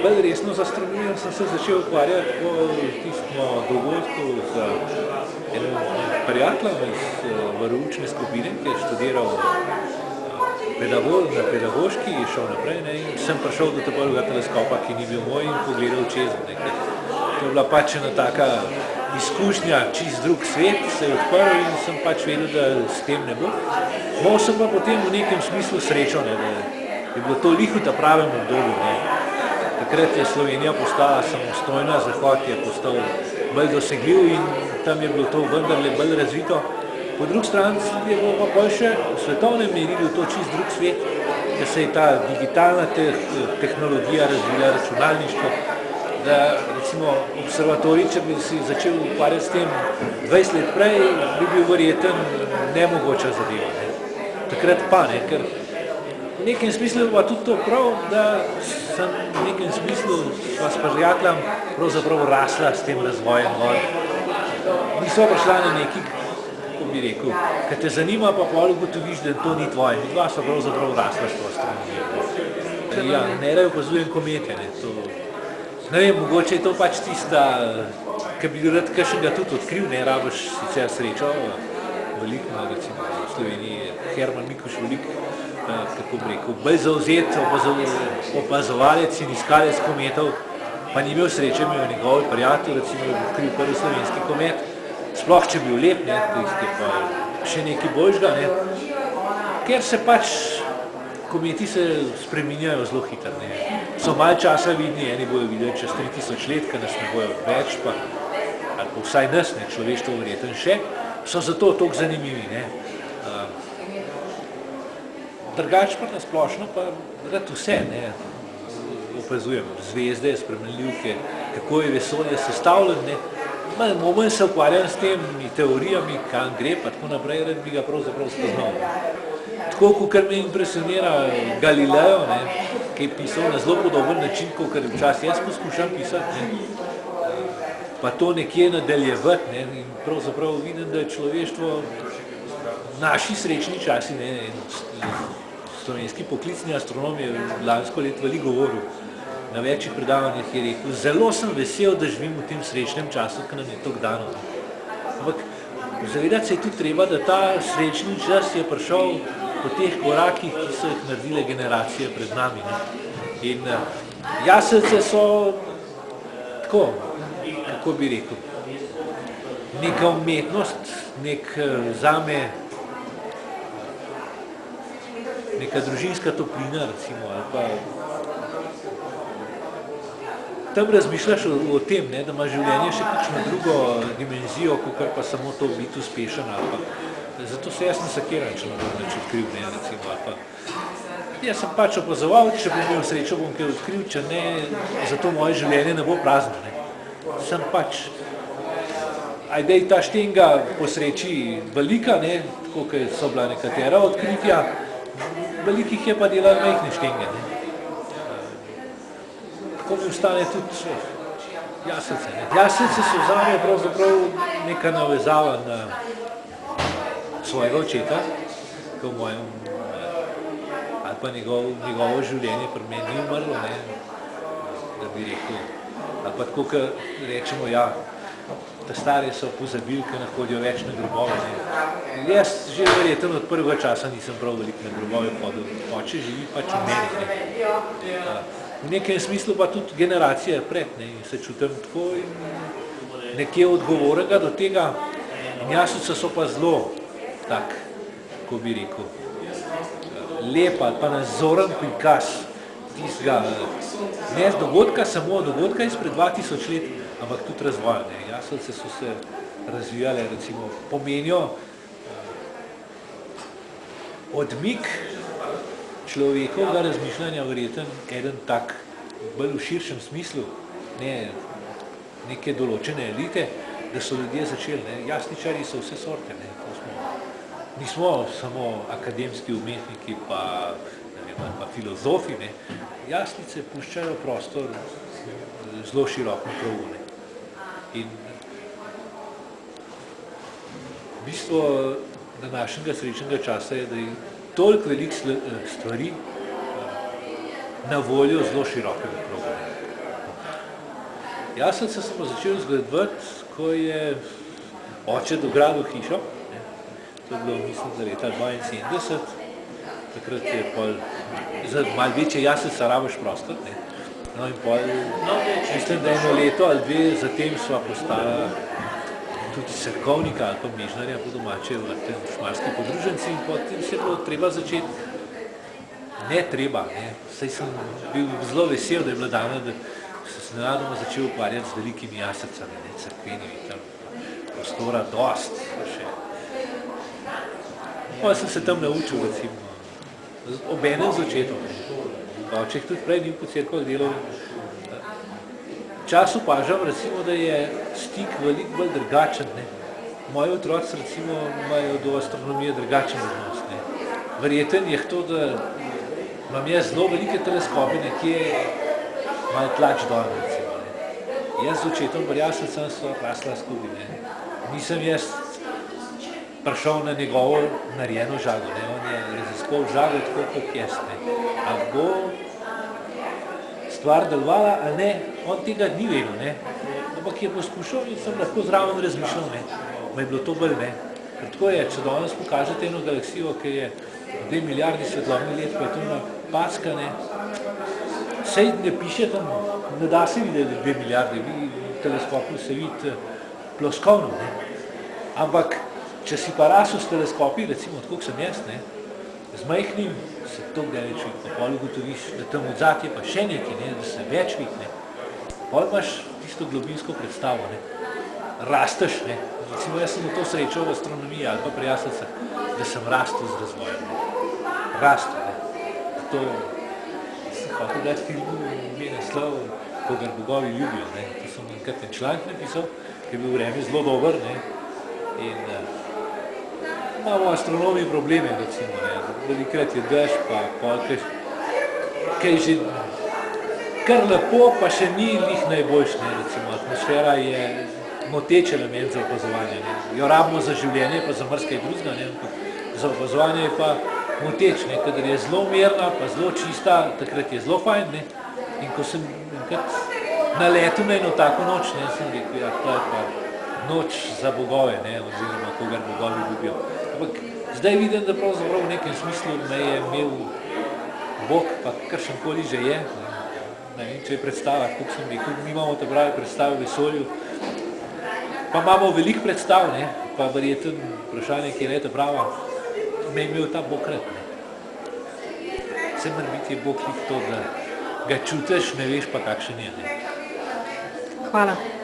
Bolj resno z astronomijo sem se začel ukvarjati po tistem dogodku z enim prijateljem iz veroučne skupine, ki je študiral na pedagoški, je šel naprej, in sem prišel do tega teleskopa, ki ni bil moj, in pogledal čez. To je bila pač ena taka izkušnja, čist drug svet se je odprl in sem pač vedel, da s tem ne bo. Imel sem pa potem v nekem smislu srečo, da je bilo to lih v ta pravem obdobju. Takrat je Slovenija postala samostojna, Zahod je postal bolj dosegljiv in tam je bilo to vendarle bolj razvito. Po drugi strani je bilo pa bolj še v svetovnem merilu to čist drug svet, ker se je ta digitalna tehnologija razvila, računalništvo, da recimo observatorij, če bi si začel ukvarjati s tem 20 let prej, bi bil verjeten nemogoča zadeva. Takrat pa, ker v nekem smislu pa tudi to prav, da sem v nekem smislu s prijateljem pravzaprav rasla s tem razvojem gor. Nisva prišla na neki, kako bi rekel, kad te zanima, pa pol ugotoviš, da to ni tvoje. Dva sva pravzaprav rasla s to astronomijo. Ja, neraj opazujem komete. Ne vem, mogoče je to pač tista, ki bi rad kakšnega tudi odkril, rabiš sicer srečo, veliko, recimo v Sloveniji je Herman Mikuš velik, kako bi rekel, bolj zavzet opazovalec in iskalec kometov, pa ni imel sreče, imel njegov prijatelj, recimo, da bi odkril prvi slovenski komet, sploh če bil lep, tisti pa še nekaj boljšega, ker se pač kometi se spreminjajo zelo hitro. So malo časa vidni, eni bojo videli čez 3000 let, ker nas ne bojo več, ali pa vsaj nas, človeštvo verjetno še, so zato toliko zanimivi. Drugače pa nasplošno pa rad vse opazujem, zvezde, spremenljivke, kako je vesolje sestavljeno. Manj se ukvarjam s temi teorijami, kam gre, pa tako naprej, rad bi ga pravzaprav spoznal. Tako, kot me impresionira Galileo, ki je pisal na zelo podoben način, kot včasih jaz poskušam pisati, pa to nekje nadaljevati, in pravzaprav vidim, da je človeštvo v naši srečni časi, slovenski poklicni astronom je lansko let veliko govoril, na večjih predavanjih je rekel, zelo sem vesel, da živim v tem srečnem času, ki nam je toliko dano. Ampak zavedati se je tudi treba, da ta srečni čas je prišel po teh korakih, ki so jih naredile generacije pred nami. In jaslice so tako, kako bi rekel, neka umetnost, zame neka družinska toplina, recimo, ali pa tam razmišljaš o tem, da ima življenje še kakšno drugo dimenzijo, kot pa samo to biti uspešen. Zato se jaz ne sakiram, če ne bom nič odkril, recimo. Jaz sem pač opazoval, če bom imel srečo, bom kaj odkril, če ne, zato moje življenje ne bo prazno. Sem pač, ajde ta štenga po sreči velika, tako kot so bila nekatera odkritja, velikih je pa delal majhne štenge. Tako mi ostane tudi jaslice. Jaslice so zame pravzaprav neka navezava na svojega očeta, ki v mojem, ali pa njegovo življenje pri meni ni umrlo, da bi rekel, ali pa tako, kot rečemo, ta stari so pozabili, ki ne hodijo več na grobove. Jaz že verjetno od prvega časa nisem prav veliko na grobove hodil, oče živi pač v meni. V nekem smislu pa tudi generacije pred, in se čutim tako in nekje odgovornega do tega. In jaslice so pa zelo tak, kako bi rekel, lep ali pa nazoren prikaz tistega, ne z dogodka, samo dogodka izpred 2000 let, ampak tudi razvoja. Jaslice so se razvijale, recimo, pomenijo odmik človekovega razmišljanja, verjetno eden tak, bolj v širšem smislu, neke določene elite, da so ljudje začeli. Jasličarji so vse sorte. Nismo samo akademski umetniki, pa filozofi. Jaslice puščajo prostor zelo široko krogu. In bistvo današnjega srečnega časa je, da je toliko veliko stvari na voljo zelo širokega kroga. Jaslice sem pa začel zgradovati, ko je oče dogradil hišo. To je bilo, mislim, da leta 72. Takrat je pol, za malo večje jaslice rabiš prostor. No in pol, mislim, da eno leto ali dve zatem sva postala tudi cerkovnika ali pa mežnarja po domače v tem šmarski podruženci in potem se je bilo treba začeti. Ne treba, saj sem bil zelo vesel, da je bila dana, da sem se nenadoma začel ukvarjati z velikimi jaslicami, cerkvenimi, tam prostora dost. Potem sem se tam naučil, recimo, obenem z očetom. Oče tudi prej ni po cerkvah delal. Čas opažam, recimo, da je stik veliko bolj drugačen. Moji otroci, recimo, imajo do astronomije drugačen odnos. Verjeten je to, da imam jaz zelo velike teleskope, nekje malo tlač dol, recimo. Jaz z očetom pri jaslicah sva rasla skupaj. Nisem jaz prišel na njegovo narejeno žago. On je raziskoval žago tako kot jaz. Ali bo stvar delovala ali ne, on tega ni vedel. Ampak je poskušal in sem lahko zraven razmišljal. Ma je bilo to bolj ne. Ker tako je, če danes pokažete eno galaksijo, ki je 2 milijardi svetlobnih let, pa je to napacka, sej ne piše tam, ne da se videti 2 milijardi, vi v teleskopu se vidi ploskovno. Ampak, če si pa rasel s teleskopi, recimo, tako sem jaz, z majhnim se to daleč vidi, pa pol ugotoviš, da tam odzad je pa še nekaj, da se več vidi. Pol imaš tisto globinsko predstavo, rasteš, recimo jaz sem v to srečal v astronomiji ali pa pri jaslicah, da sem rastel z razvojem. Rastel, to sem hotel dati filmu ime naslov Kogar bogovi ljubijo, to sem enkrat en članek napisal, ki je bil vreme zelo dober in imamo astronomiji probleme, recimo, velikrat je dež, pa polkaj, kaj že kar lepo, pa še ni njih najboljš, recimo, atmosfera je moteč element za opazovanje. Jo rabimo za življenje, pa za marsikaj drugega, za opazovanje je pa moteč, kadar je zelo mirna, pa zelo čista, takrat je zelo fajn, in ko sem enkrat naletel na eno tako noč, sem rekel, to je pa noč za bogove, oziroma kogar bogovi ljubijo. Ampak zdaj vidim, da pravzaprav v nekem smislu me je imel Bog, pa kakršenkoli že je, ne vem, če je predstava, kot sem rekel, mi imamo te pravi predstave v vesolju, pa imamo veliko predstav, pa verjeten vprašanje, ki je ta prava, me je imel ta Bog rad. Vse mora biti je Bog to, da ga čutiš, ne veš pa kakšen je. Hvala.